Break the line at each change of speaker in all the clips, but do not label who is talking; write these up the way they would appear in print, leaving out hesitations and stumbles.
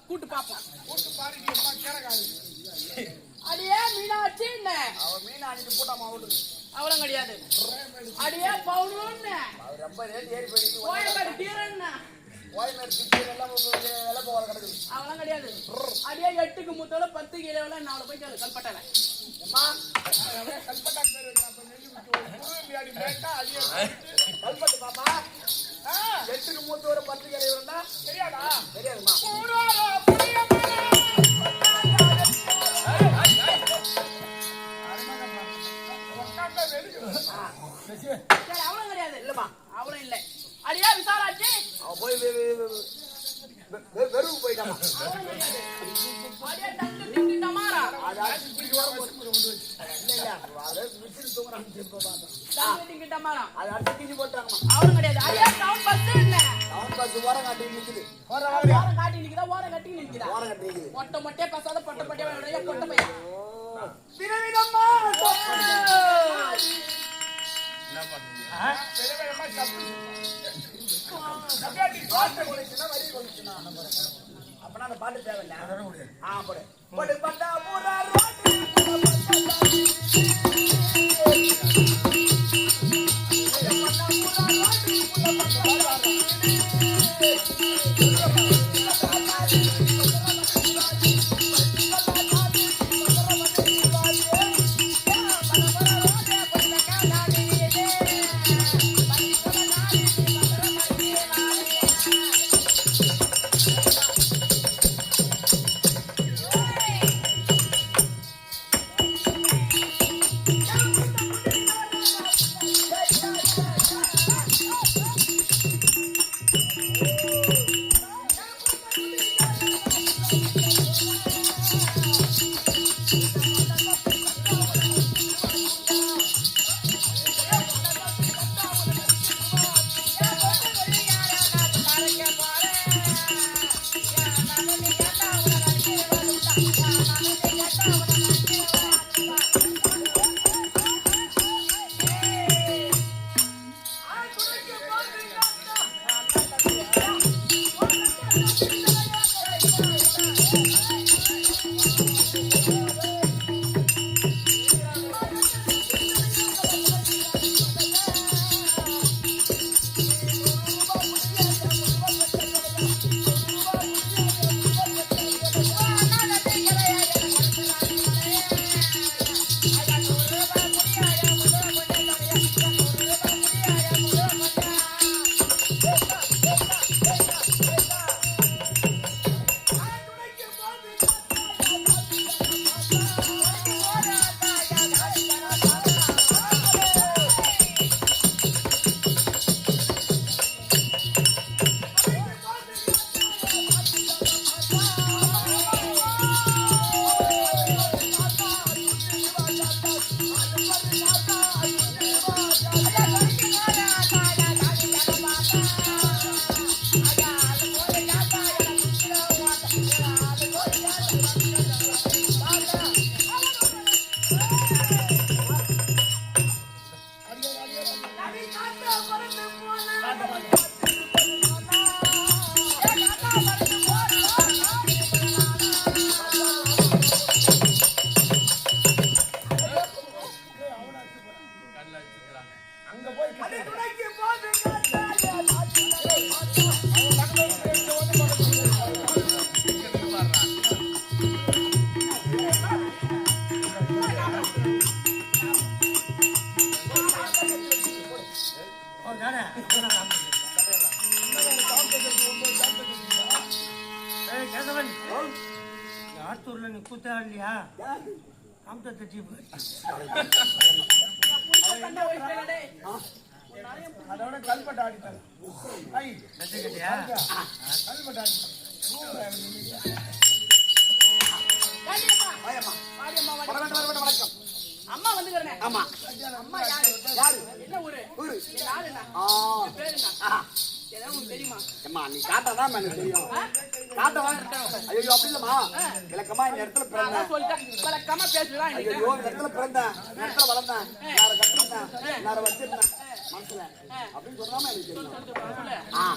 கூட்டு பாப்போம். அடியே மீனாட்சி என்ன
அவன் மீனாட்சி கூட்டமா ஓடுது.
அவளும் கிடையாது. அடியே பவுனுன்னு
ரொம்ப ரேட் ஏறி போயிடுது.
ஓயமேடு டீரன்னு
ஓயமேடு டீரன் எல்லாம் விலை போக கிடக்குது.
அவளும் கிடையாது. அடியே 8க்கு மூத்தோட 10 கிலோல 4 போய் கல்பட்டால.
அம்மா கல்பட்டா பேர் வைக்கிறான். அப்ப நெல்லி விட்டு குரு பியாடி பேட்டா அடியே கல்பட்டு பாப்பா. 8க்கு மூத்தோட 10 கிலோ இருந்தா தெரியாதா? தெரியாதுமா.
அவளும் கிடையாது. இல்லம்மா அவளும் இல்ல. அடியா விசாலாச்சு
அவ போய் வெறுவு போயிட்டாமா.
அடியா தந்து திண்டிட்டமாரா
அது அடிச்சு வர போட்டு இல்ல இல்ல அத மிஷின் தூக்குறாங்க திரும்ப பார்த்தா
தந்து திண்டிட்டமாரா
அது அடிச்சு போட்டாங்கமா.
அவளும் கிடையாது. அடியா டவுன் பஸ் என்ன
டவுன் பஸ் ஓரம் காட்டி நிக்குது.
ஓரம் காட்டி நிக்குதா ஓரம் கட்டி நிக்குதா?
ஓரம் கட்டி நிக்குது.
மொட்டை மொட்டையே பேசாத பொட்டை பொட்டையே வேணும்டா பொட்டை பையன்.
திரவிடம்மா
என்ன பண்ணுங்க?
திரவிடம்மா சப்பு அப்படியே பாட்டு கொளுச்சுனா வரி கொளுச்சுனா அப்பனா அந்த பாட்டு தேவையில்ல. போடு போடு பட்டா பூரா ரோட்டி
ஆத்தூர்ல நீ கூத்தா இல்லையா
யாரு?
காமத்தை தட்டி
கண்ணா வயசுல டேய்
அதோட கல்பட்டு ஆடிட்டாங்க. ஐ,
கட்டியா
கல்பட்டு ஆடிட்டாங்க.
காண்டியம்மா
வாயம்மா.
வாடியம்மா வாடி
வணக்கம், வணக்கம்.
அம்மா வந்துக்கறனே
ஆமா.
அம்மா யாரு
யாரு?
என்ன ஊரு
ஊரு.
என் ஆளு என்ன
ஆ.
என் பேரு என்ன
ஆ.
ஏதாவது உங்களுக்கு தெரியுமா
அம்மா, நீ காட்டாதான் எனக்கு தெரியும். காட்டவா? ஐயோ, அப்படி இல்லம்மா. விளக்கமா இந்த இடத்துல
நான்
பிறந்தேன்.
தான் சொல்லிட்டேன் வழக்கமா பேசுறான்
ஐயோ, இந்த இடத்துல பிறந்தேன், இந்த இடத்துல வளர்ந்தேன், நாரை கட்டிருந்தேன், நாரை வச்சிருந்தேன் மனசுல. அப்படின்னு சொல்லாம எனக்கு தெரியும். ஆ.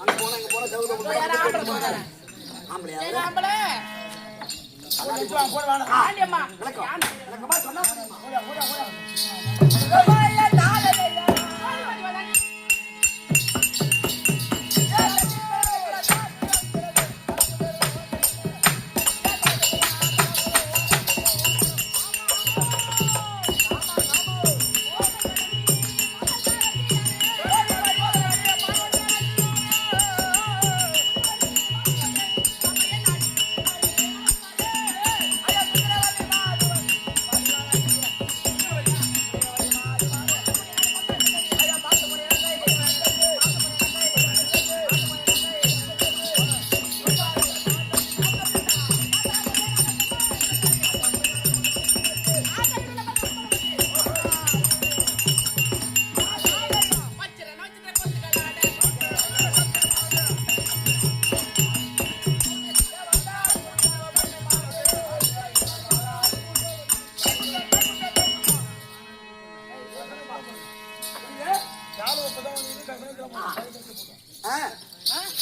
அங்க போனா, இங்க போனா, செவுத்துல
யாரா ஆம்பளை போறாரு
ஆம்பளையா?
ஏன் ஆம்பளை
போடுவானா?
காண்டியம்மா
விளக்கம். விளக்கமா சொன்னா புரியுமா?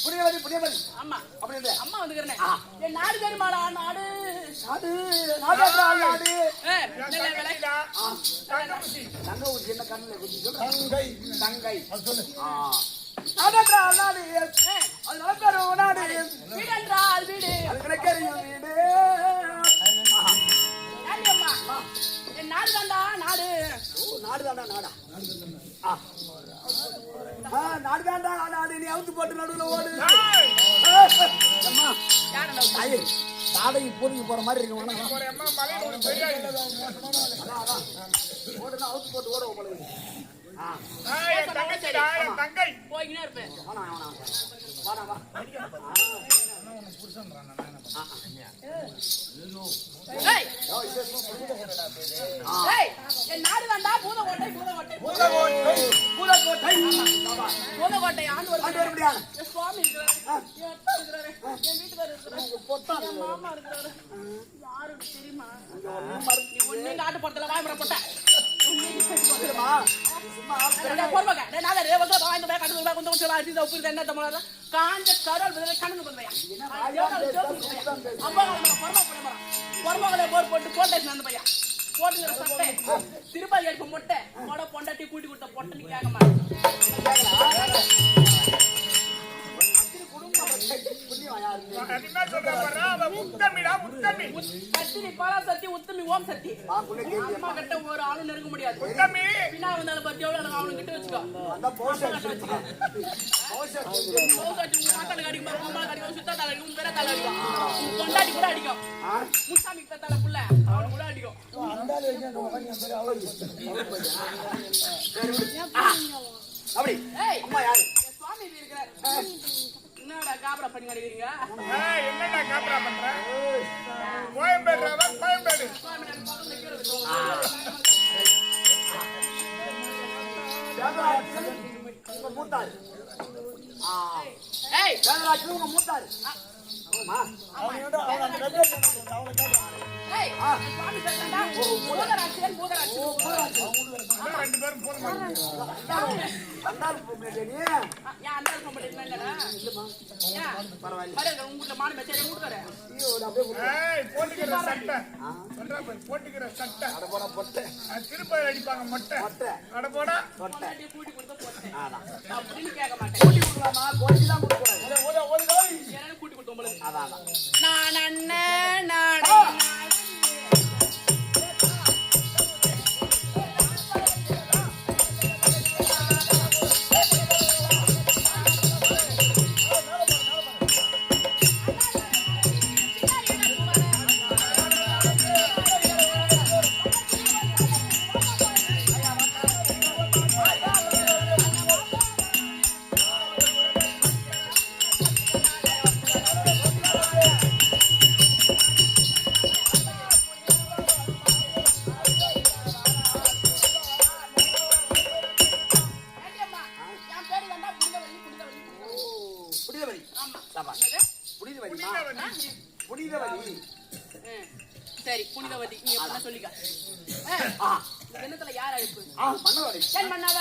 புரியவதி, புரியவதி.
ஆமா
அப்படி இல்லை.
அம்மா வந்துக்கிறனே என் நாடு தெரியுமாடா நாடு
நாடு, நாடு, நாடு.
நல்ல வேலை
தங்க ஊசி என்ன கண்ணுல குத்தி சொல்ற? தங்கை. ஆ. நாடற்றா நாடு. அது நடப்பெறும் நாடு.
வீடென்றால் வீடு
அது கிடைக்கறியும் வீடு.
காண்டியம்மா என் நாடு தாண்டா நாடு
ஓ, நாடுதாண்டா, நாடா. ஆ. ஆ, நாடுதாண்டா, நாடு. நீ அவுத்து போட்டு நடுவுல ஓடு. அம்மா,
யாரண்டா
தாயே, தாடை இப்போதைக்கு போற மாதிரி இருக்கு. வேணா, வா.
ஒரு அம்மா மலை ஒரு பெரிய
அதான், அதான். ஓடுனா அவுத்து போட்டு ஓட உங்களுக்கு. ஆ.
என் தங்கச்சிடா, என் தங்கை.
போய்கினே இருப்பேன்
வேணா, வேணா. வாடா, வா.
ஏய்
ஓ, இது என்ன?
ஏய் என் நாடு தாண்டா பூதக்கோட்டை பூதக்கோட்டை
பூதக்கோட்டை. ஆமா.
பூதக்கோட்டை ஆண்டு
ஆண்டு வர முடியாது.
என் சுவாமி இருக்கிறாரு என் அப்பா இருக்கிறாரு என் வீட்டுக்காரர் இருக்கிறாரு என் மாமா இருக்கிறாரு யாரு தெரியுமா நீ ஒண்ணே காட்டு போறதுல வாய்மர போட்ட
சும்மா
பொறுமக்க நான் ரேவக வாய்ந்த பேக் கட்டு பேக் கொஞ்சம் கொஞ்சம் அரிசி உப்பு என்ன தமிழ் காஞ்ச கரல் பதில கண்ணு கொண்டையா அம்மா பொறுமகளை போர் போட்டு போட்டேன் அந்த பையன் போட்டுங்கிற சட்டை திருப்பதி எடுப்பு மொட்டை மொட பொண்டாட்டி கூட்டி கொடுத்த பொட்டை கேட்க மாட்டேன்
என்ன சொல்ற பாரு, அவ உத்தமிடா, உத்தமி.
சத்தி பரா சத்தி உத்தமி ஓம் சத்தி அம்மா கிட்ட ஒரு ஆளும் நெருங்க முடியாது
உத்தமி.
பின்னா வந்தாலும் பத்தி எவ்வளவு அவனு கிட்ட வச்சுக்கோ கொண்டாடி கூட அடிக்கும் முசாமி தலை புள்ள அவனு கூட அடிக்கும்
அப்படி
ஏய்
அம்மா யாரு?
என் சுவாமி இருக்கிறார் என்னடா காபரா பண்ணி கிடைக்கிறீங்க
என்னடா காப்பரா பண்ற? கோயம்பேடுறாவா, கோயம்பேடு.
சுவாமி நான் பக்கத்துல கீழே வச்சுக்கோ.
உங்க மூத்தாரு. ஆ.
ஏய்
வேதராஜ் உங்க மூத்தாரு. ஆமா.
ஏய் என் சுவாமி சொல்றா பூதராட்சியன் பூதராட்சி
இன்னும் ரெண்டு பேரும் போன் பண்ணுங்க.
அந்தாள் பொம்பளை நீ.
ஏன் அந்த கம்பெனி இல்லடா ஏன்
பரவாயில்லை.
பாருங்க உங்க வீட்ல மாடு மேச்சே மூடுறாரு
ஐயோ, நான் அப்படியே கொடுத்தேன்.
போட்டுக்கிற சட்டை சொல்றா பாரு, போட்டுக்கிற சட்டை
அட போடா பொட்டை.
திருப்பதி அடிப்பாங்க மொட்டை.
பொட்டை.
அட போடா.
பொட்டை.
பொண்டாட்டி கூட்டி கொடுத்து போட்டேன்
அதான்.
அப்படின்னு கேட்க மாட்டேன்
கூட்டி கொடுக்கலாமா? கோச்சி தான் கொடுக்கூடாது.
ஏன்னா கூட்டி கொடுத்த உங்களுக்கு
அதான், அதான்.
நான் அண்ணன் நான் என்னது?
புனிதவதி
புனிதவதி.
புனிதவதி
சரி புனிதவதி நீ எப்படின்னா சொல்லிக்க தினத்துல யார் அழைப்பு
மன்னவரை
ஏன் பண்ணாத